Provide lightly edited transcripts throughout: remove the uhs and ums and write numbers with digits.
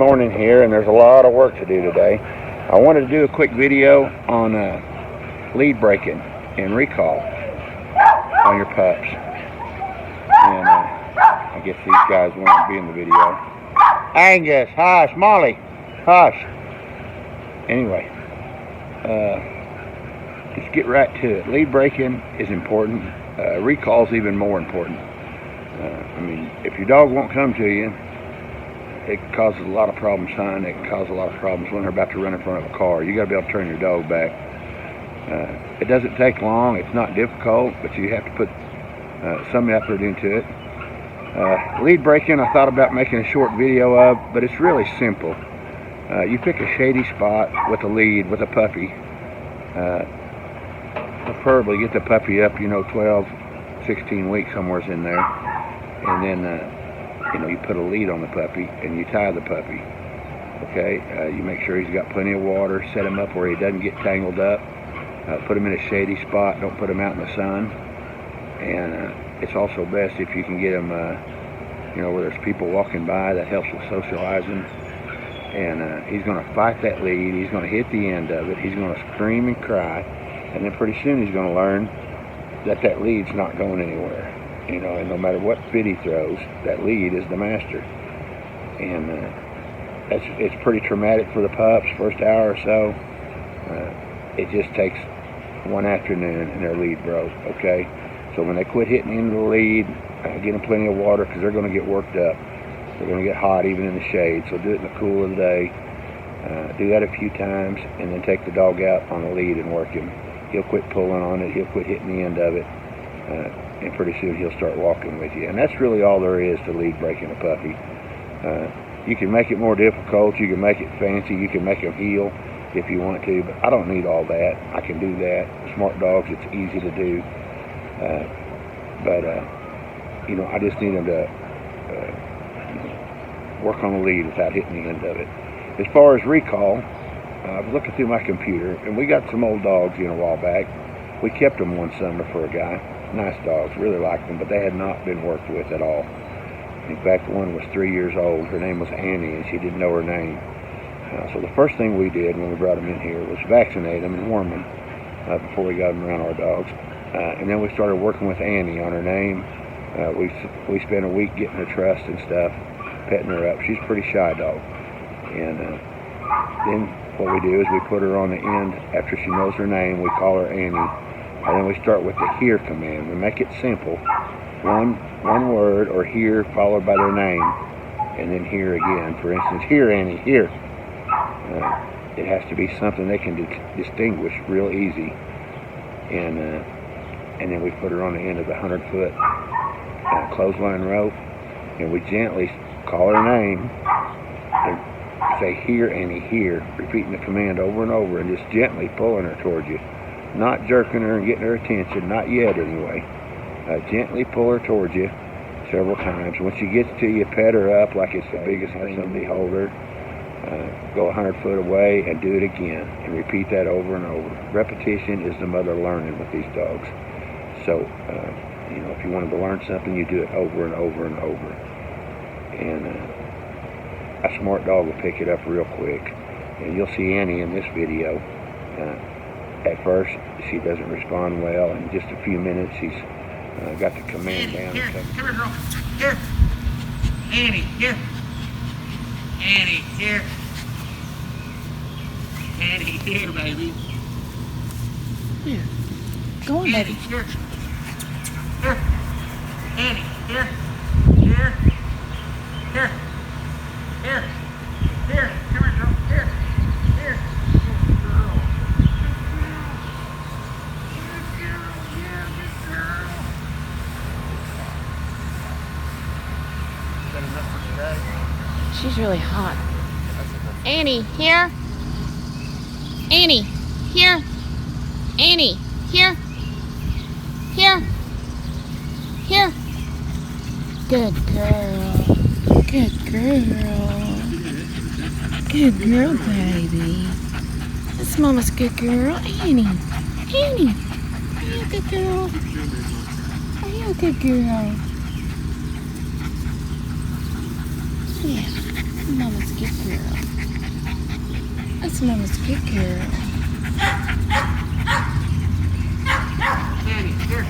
morning here, and there's a lot of work to do today. I wanted to do a quick video on lead breaking and recall on your pups. And I guess these guys won't be in the video. Angus, hush. Molly, hush. Anyway, let's get right to it. Lead breaking is important. Recall is even more important. I mean, if your dog won't come to you, it causes a lot of problems, son. It can cause a lot of problems when they're about to run in front of a car. You got to be able to turn your dog back. It doesn't take long. It's not difficult, but you have to put some effort into it. Lead breaking, I thought about making a short video of, but it's really simple. You pick a shady spot with a lead with a puppy. Preferably get the puppy up, 12, 16 weeks, somewhere's in there. And then you put a lead on the puppy and you tie the puppy. Okay, you make sure he's got plenty of water, set him up where he doesn't get tangled up, put him in a shady spot, don't put him out in the sun. And it's also best if you can get him where there's people walking by. That helps with socializing. And he's going to fight that lead, he's going to hit the end of it, he's going to scream and cry, and then pretty soon he's going to learn that lead's not going anywhere. And no matter what fit he throws, that lead is the master. And it's pretty traumatic for the pups, first hour or so. It just takes one afternoon and their lead broke, okay? So when they quit hitting into the lead, get them plenty of water because they're going to get worked up. They're going to get hot even in the shade, so do it in the cool of the day. Do that a few times, and then take the dog out on the lead and work him. He'll quit pulling on it, he'll quit hitting the end of it. And pretty soon he'll start walking with you. And that's really all there is to lead breaking a puppy. You can make it more difficult, you can make it fancy, you can make him heel if you want to, but I don't need all that. I can do that. Smart dogs, it's easy to do. I just need them to work on the lead without hitting the end of it. As far as recall, I was looking through my computer, and we got some old dogs a while back. We kept them one summer for a guy. Nice dogs, really liked them, but they had not been worked with at all. In fact, one was 3 years old. Her name was Annie, and she didn't know her name. So the first thing we did when we brought them in here was vaccinate them and worm them before we got them around our dogs. And then we started working with Annie on her name. We spent a week getting her trust and stuff, petting her up. She's a pretty shy dog. And then what we do is we put her on the end after she knows her name. We call her Annie. And then we start with the here command. We make it simple. One word or here followed by their name. And then here again. For instance, here Annie, here. It has to be something they can distinguish real easy. And then we put her on the end of the 100-foot clothesline rope. And we gently call her name. And say here Annie, here. Repeating the command over and over and just gently pulling her towards you. Not jerking her and getting her attention, not yet anyway. Gently pull her towards you several times. When she gets to you, pet her up like it's the biggest thing in the beholder. Go 100 foot away and do it again. And repeat that over and over. Repetition is the mother of learning with these dogs. So, if you wanted to learn something, you do it over and over and over. And a smart dog will pick it up real quick. And you'll see Annie in this video. At first, she doesn't respond well. In just a few minutes, she's got the command down. Here, come here, girl. Here. Annie, here. Annie, here. Annie, here, baby. Here. Go on, Annie, baby. here. Here. Annie, here. Here. Here. Here. Here. Come here, girl. Here. Here. Good girl. She's really hot. Annie, here. Annie, here. Annie, here. Here. Here. Good girl. Good girl. Good girl, baby. That's Mama's good girl. Annie. Annie. Are you a good girl? Are you a good girl? Yeah. Mama's good girl. That's Mama's good girl. Annie, here.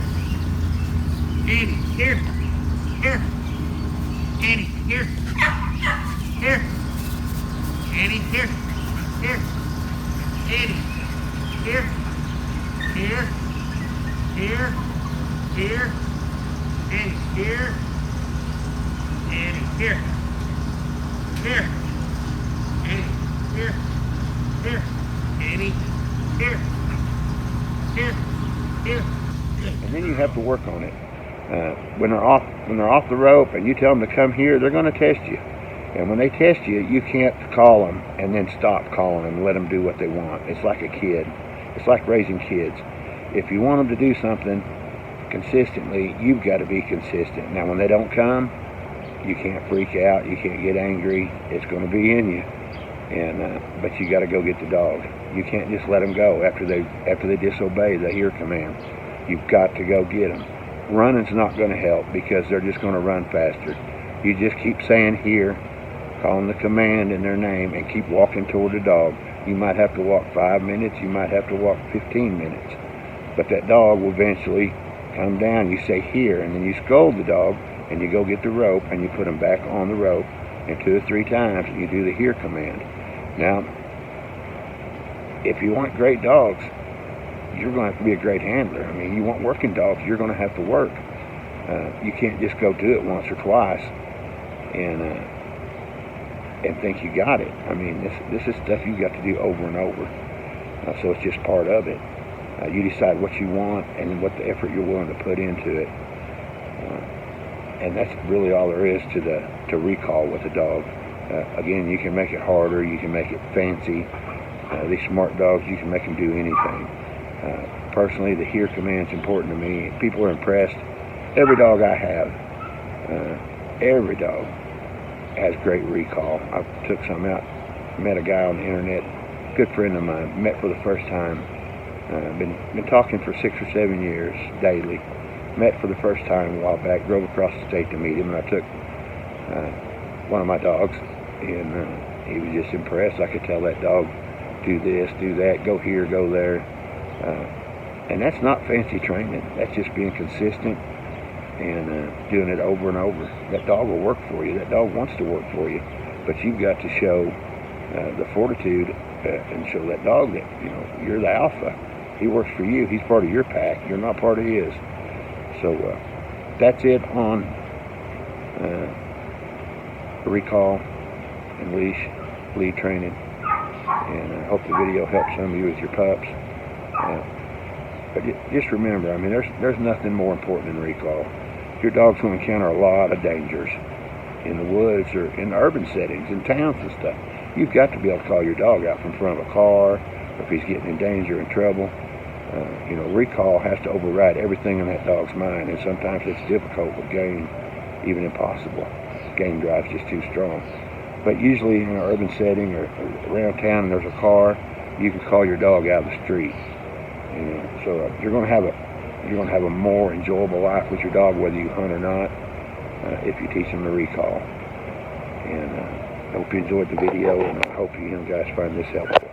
Annie, here. Here. Annie, here. Here. Annie, here. Here. Annie, here. Here. Here. Here. Annie, here. Annie, here. Here. Annie, here. Here. Annie, here. Here. Here. And then you have to work on it. When they're off the rope and you tell them to come here, they're going to test you. And when they test you, you can't call them and then stop calling them and let them do what they want. It's like a kid. It's like raising kids. If you want them to do something consistently, you've got to be consistent. Now, when they don't come, you can't freak out. You can't get angry. It's going to be in you. But you got to go get the dog. You can't just let them go after they disobey the hear command. You've got to go get them. Running's not going to help because they're just going to run faster. You just keep saying here, calling the command in their name, and keep walking toward the dog. You might have to walk 5 minutes. You might have to walk 15 minutes. But that dog will eventually come down. You say here, and then you scold the dog, and you go get the rope, and you put them back on the rope, and 2 or 3 times you do the here command. Now, if you want great dogs, you're going to have to be a great handler. I mean, you want working dogs, you're going to have to work. You can't just go do it once or twice and think you got it. I mean, this is stuff you got to do over and over. So it's just part of it. You decide what you want and what the effort you're willing to put into it. And that's really all there is to recall with a dog. Again, you can make it harder, you can make it fancy. These smart dogs, you can make them do anything. Personally, the hear command's important to me. People are impressed. Every dog I have, every dog has great recall. I took some out, met a guy on the internet, good friend of mine, met for the first time. Been talking for 6 or 7 years daily. Met for the first time a while back, drove across the state to meet him, and I took one of my dogs, and he was just impressed. I could tell that dog, do this, do that, go here, go there. And that's not fancy training. That's just being consistent and doing it over and over. That dog will work for you. That dog wants to work for you. But you've got to show the fortitude and show that dog that, you're the alpha. He works for you. He's part of your pack. You're not part of his. So that's it on recall and leash lead training. And I hope the video helps some of you with your pups. But just remember, I mean, there's nothing more important than recall. Your dog's going to encounter a lot of dangers in the woods or in urban settings, in towns and stuff. You've got to be able to call your dog out from front of a car, or if he's getting in danger and trouble. Recall has to override everything in that dog's mind, and sometimes it's difficult with game, even impossible. Game drive's just too strong. But usually in an urban setting or around town and there's a car, you can call your dog out of the street. So you're going to have a more enjoyable life with your dog, whether you hunt or not, if you teach them to recall. And I hope you enjoyed the video, and I hope you guys find this helpful.